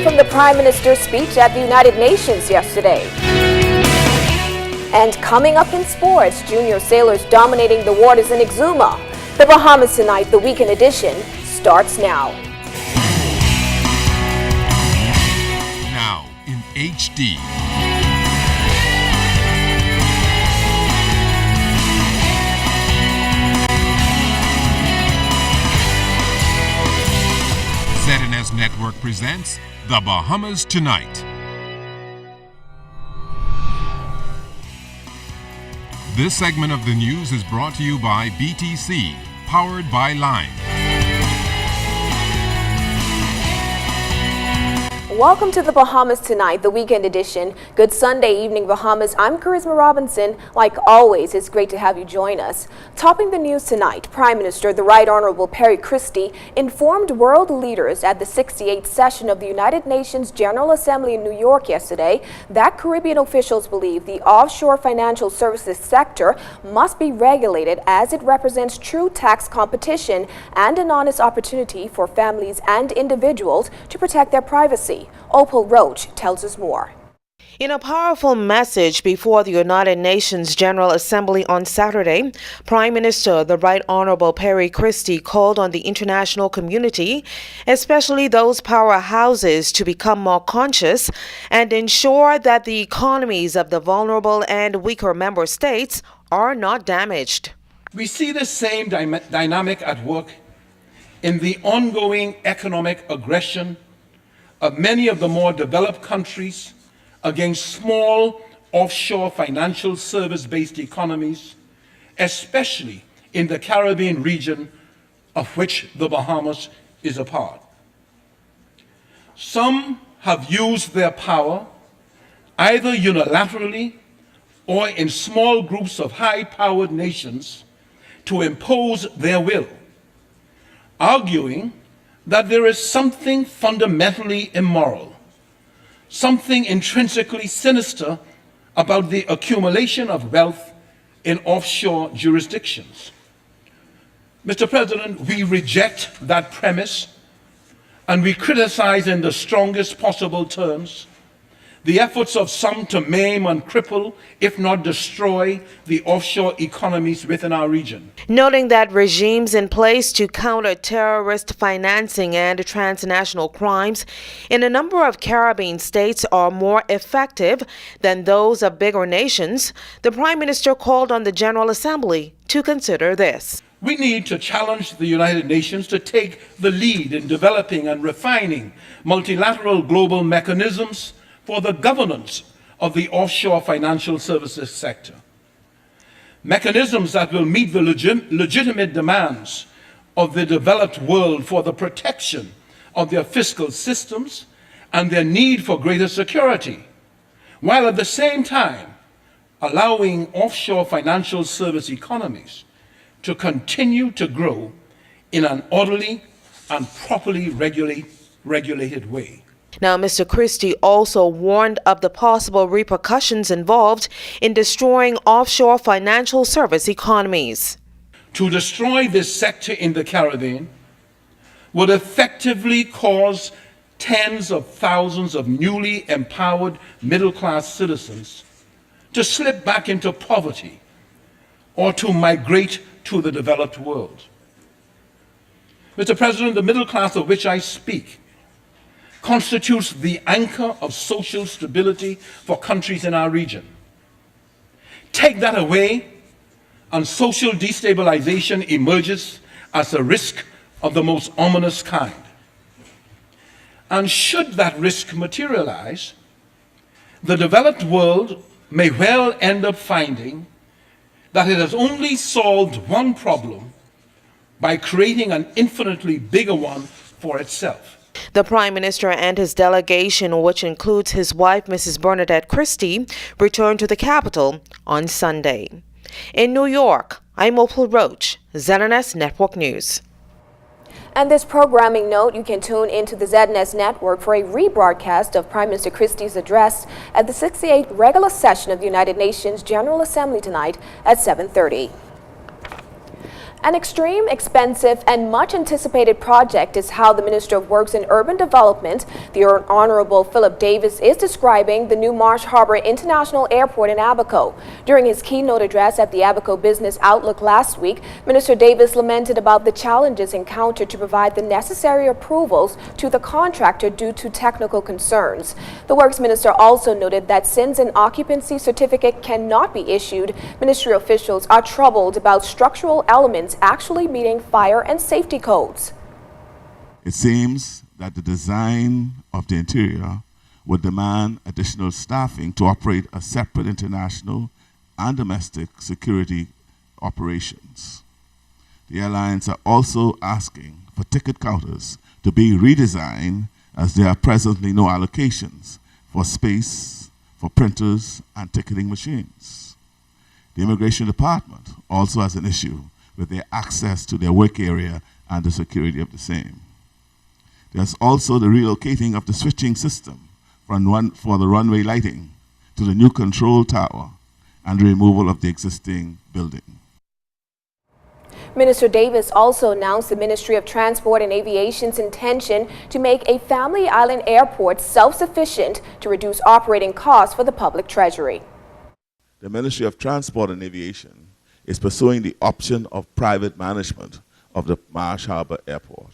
from the Prime Minister's speech at the United Nations yesterday. And coming up in sports, junior sailors dominating the waters in Exuma. The Bahamas Tonight, the weekend edition, starts now. Now in HD. ZNS Network presents The Bahamas Tonight. This segment of the news is brought to you by BTC, powered by Lime. Welcome to the Bahamas Tonight, the weekend edition. Good Sunday evening, Bahamas. I'm Charisma Robinson. Like always, it's great to have you join us. Topping the news tonight, Prime Minister, the Right Honorable Perry Christie, informed world leaders at the 68th session of the United Nations General Assembly in New York yesterday that Caribbean officials believe the offshore financial services sector must be regulated as it represents true tax competition and an honest opportunity for families and individuals to protect their privacy. Opal Roach tells us more. In a powerful message before the United Nations General Assembly on Saturday, Prime Minister, the Right Honorable Perry Christie, called on the international community, especially those powerhouses, to become more conscious and ensure that the economies of the vulnerable and weaker member states are not damaged. We see the same dynamic at work in the ongoing economic aggression of many of the more developed countries against small offshore financial service-based economies, especially in the Caribbean region of which the Bahamas is a part. Some have used their power either unilaterally or in small groups of high-powered nations to impose their will, arguing that there is something fundamentally immoral, something intrinsically sinister about the accumulation of wealth in offshore jurisdictions. Mr. President, we reject that premise and we criticize in the strongest possible terms the efforts of some to maim and cripple, if not destroy, the offshore economies within our region. Noting that regimes in place to counter terrorist financing and transnational crimes in a number of Caribbean states are more effective than those of bigger nations, the Prime Minister called on the General Assembly to consider this. We need to challenge the United Nations to take the lead in developing and refining multilateral global mechanisms for the governance of the offshore financial services sector. Mechanisms that will meet the legitimate demands of the developed world for the protection of their fiscal systems and their need for greater security, while at the same time allowing offshore financial service economies to continue to grow in an orderly and properly regulated way. Now, Mr. Christie also warned of the possible repercussions involved in destroying offshore financial service economies. To destroy this sector in the Caribbean would effectively cause tens of thousands of newly empowered middle-class citizens to slip back into poverty or to migrate to the developed world. Mr. President, the middle class of which I speak constitutes the anchor of social stability for countries in our region. Take that away, and social destabilization emerges as a risk of the most ominous kind. And should that risk materialize, the developed world may well end up finding that it has only solved one problem by creating an infinitely bigger one for itself. The Prime Minister and his delegation, which includes his wife, Mrs. Bernadette Christie, returned to the capital on Sunday. In New York, I'm Opal Roach, ZNS Network News. And this programming note, you can tune into the ZNS Network for a rebroadcast of Prime Minister Christie's address at the 68th regular session of the United Nations General Assembly tonight at 7:30. An extreme, expensive, and much anticipated project is how the Minister of Works and Urban Development, the Honorable Philip Davis, is describing the new Marsh Harbor International Airport in Abaco. During his keynote address at the Abaco Business Outlook last week, Minister Davis lamented about the challenges encountered to provide the necessary approvals to the contractor due to technical concerns. The Works Minister also noted that since an occupancy certificate cannot be issued, ministry officials are troubled about structural elements actually meeting fire and safety codes. It seems that the design of the interior would demand additional staffing to operate a separate international and domestic security operations. The airlines are also asking for ticket counters to be redesigned, as there are presently no allocations for space for printers and ticketing machines. The Immigration Department also has an issue with their access to their work area and the security of the same. There's also the relocating of the switching system for the runway lighting to the new control tower and the removal of the existing building. Minister Davis also announced the Ministry of Transport and Aviation's intention to make a Family Island airport self-sufficient to reduce operating costs for the public treasury. The Ministry of Transport and Aviation is pursuing the option of private management of the Marsh Harbor Airport.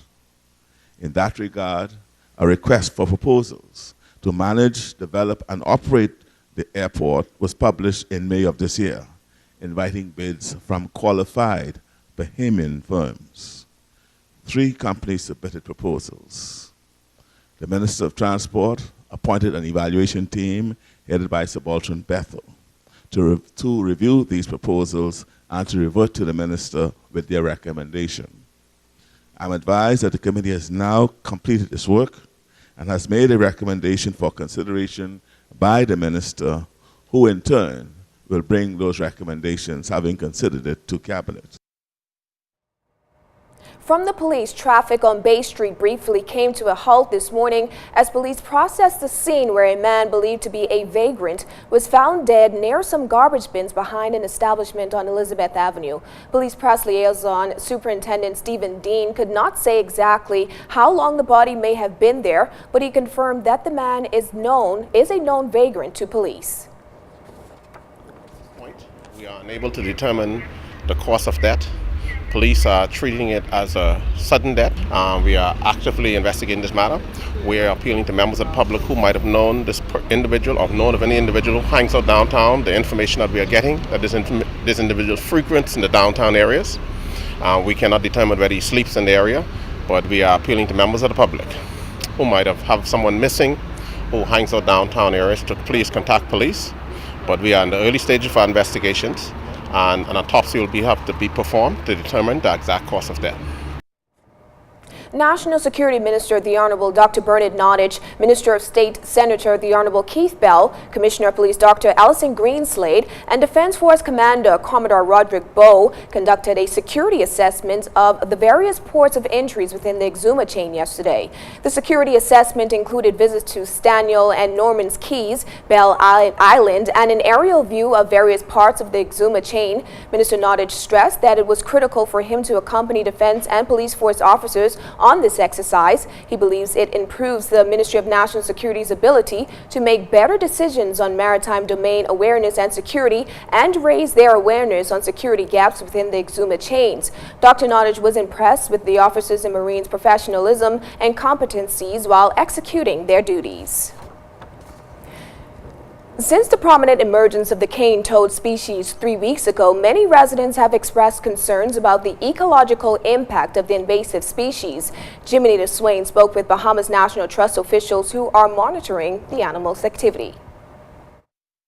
In that regard, a request for proposals to manage, develop, and operate the airport was published in May of this year, inviting bids from qualified Bahamian firms. 3 companies submitted proposals. The Minister of Transport appointed an evaluation team headed by Subaltern Bethel to review these proposals and to revert to the Minister with their recommendation. I'm advised that the committee has now completed its work and has made a recommendation for consideration by the Minister, who in turn will bring those recommendations, having considered it, to Cabinet. From the police, traffic on Bay Street briefly came to a halt this morning as police processed the scene where a man believed to be a vagrant was found dead near some garbage bins behind an establishment on Elizabeth Avenue. Police press liaison Superintendent Stephen Dean could not say exactly how long the body may have been there, but he confirmed that the man is a known vagrant to police. We are unable to determine the cause of death. Police are treating it as a sudden death. We are actively investigating this matter. We are appealing to members of the public who might have known this individual or known of any individual who hangs out downtown. The information that we are getting, that this individual frequents in the downtown areas. We cannot determine whether he sleeps in the area, but we are appealing to members of the public who might have someone missing who hangs out downtown areas to please contact police. But we are in the early stages of our investigations, and an autopsy will have to be performed to determine the exact cause of death. National Security Minister the Honorable Dr. Bernard Nottage, Minister of State Senator the Honorable Keith Bell, Commissioner of Police Dr. Allison Greenslade, and Defense Force Commander Commodore Roderick Bowe conducted a security assessment of the various ports of entries within the Exuma chain yesterday. The security assessment included visits to Staniel and Norman's Keys, Bell Island, and an aerial view of various parts of the Exuma chain. Minister Nottage stressed that it was critical for him to accompany defense and police force officers on this exercise. He believes it improves the Ministry of National Security's ability to make better decisions on maritime domain awareness and security and raise their awareness on security gaps within the Exuma chains. Dr. Nottage was impressed with the officers and Marines' professionalism and competencies while executing their duties. Since the prominent emergence of the cane toad species 3 weeks ago, many residents have expressed concerns about the ecological impact of the invasive species. Jiminy Swain spoke with Bahamas National Trust officials who are monitoring the animal's activity.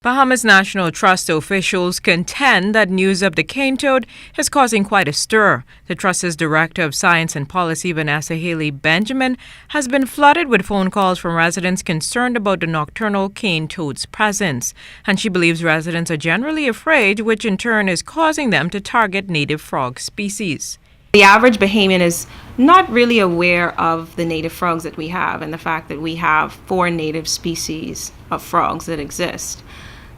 Bahamas National Trust officials contend that news of the cane toad is causing quite a stir. The Trust's Director of Science and Policy, Vanessa Haley Benjamin, has been flooded with phone calls from residents concerned about the nocturnal cane toad's presence, and she believes residents are generally afraid, which in turn is causing them to target native frog species. The average Bahamian is not really aware of the native frogs that we have and the fact that we have 4 native species of frogs that exist.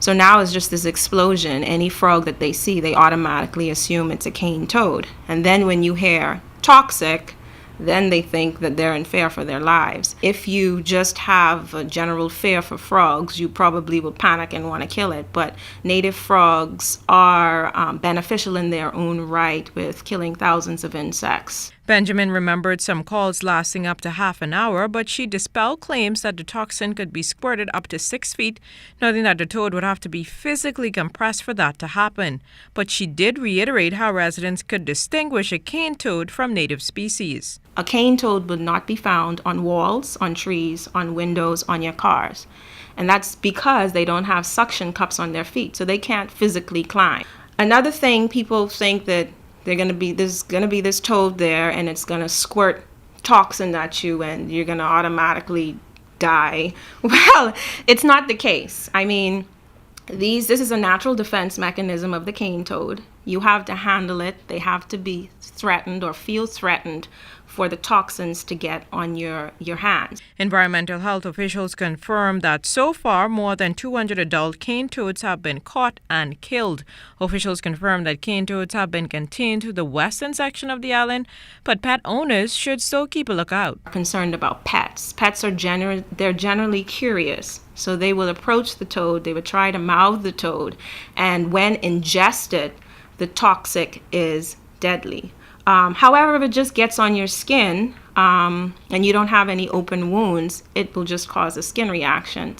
So now it's just this explosion. Any frog that they see, they automatically assume it's a cane toad. And then when you hear toxic, then they think that they're in fear for their lives. If you just have a general fear for frogs, you probably will panic and want to kill it. But native frogs are beneficial in their own right with killing thousands of insects. Benjamin remembered some calls lasting up to half an hour, but she dispelled claims that the toxin could be squirted up to 6 feet, noting that the toad would have to be physically compressed for that to happen. But she did reiterate how residents could distinguish a cane toad from native species. A cane toad would not be found on walls, on trees, on windows, on your cars. And that's because they don't have suction cups on their feet, so they can't physically climb. Another thing, people think that there's gonna be this toad there and it's gonna squirt toxin at you and you're gonna automatically die. Well, it's not the case. I mean, this is a natural defense mechanism of the cane toad. You have to handle it. They have to be threatened or feel threatened for the toxins to get on your hands. Environmental health officials confirmed that so far more than 200 adult cane toads have been caught and killed. Officials confirmed that cane toads have been contained to the western section of the island, but pet owners should still keep a lookout. Concerned about pets. Pets are generally curious. So they will approach the toad, they would try to mouth the toad, and when ingested, the toxic is deadly. However, if it just gets on your skin and you don't have any open wounds, it will just cause a skin reaction.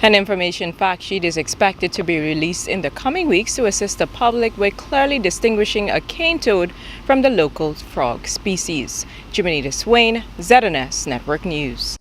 An information fact sheet is expected to be released in the coming weeks to assist the public with clearly distinguishing a cane toad from the local frog species. Jimenita Swain, ZNS Network News.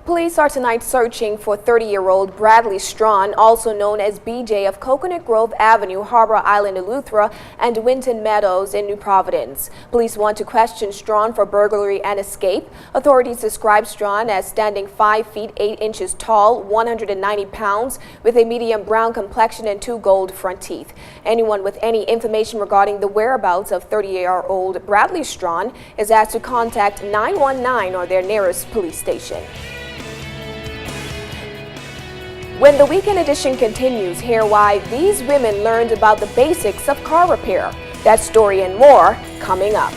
Police are tonight searching for 30-year-old Bradley Strawn, also known as BJ, of Coconut Grove Avenue, Harbor Island, Eleuthera, and Winton Meadows in New Providence. Police want to question Strawn for burglary and escape. Authorities describe Strawn as standing 5 feet 8 inches tall, 190 pounds, with a medium brown complexion and 2 gold front teeth. Anyone with any information regarding the whereabouts of 30-year-old Bradley Strawn is asked to contact 919 or their nearest police station. When the weekend edition continues, hear why these women learned about the basics of car repair. That story and more coming up.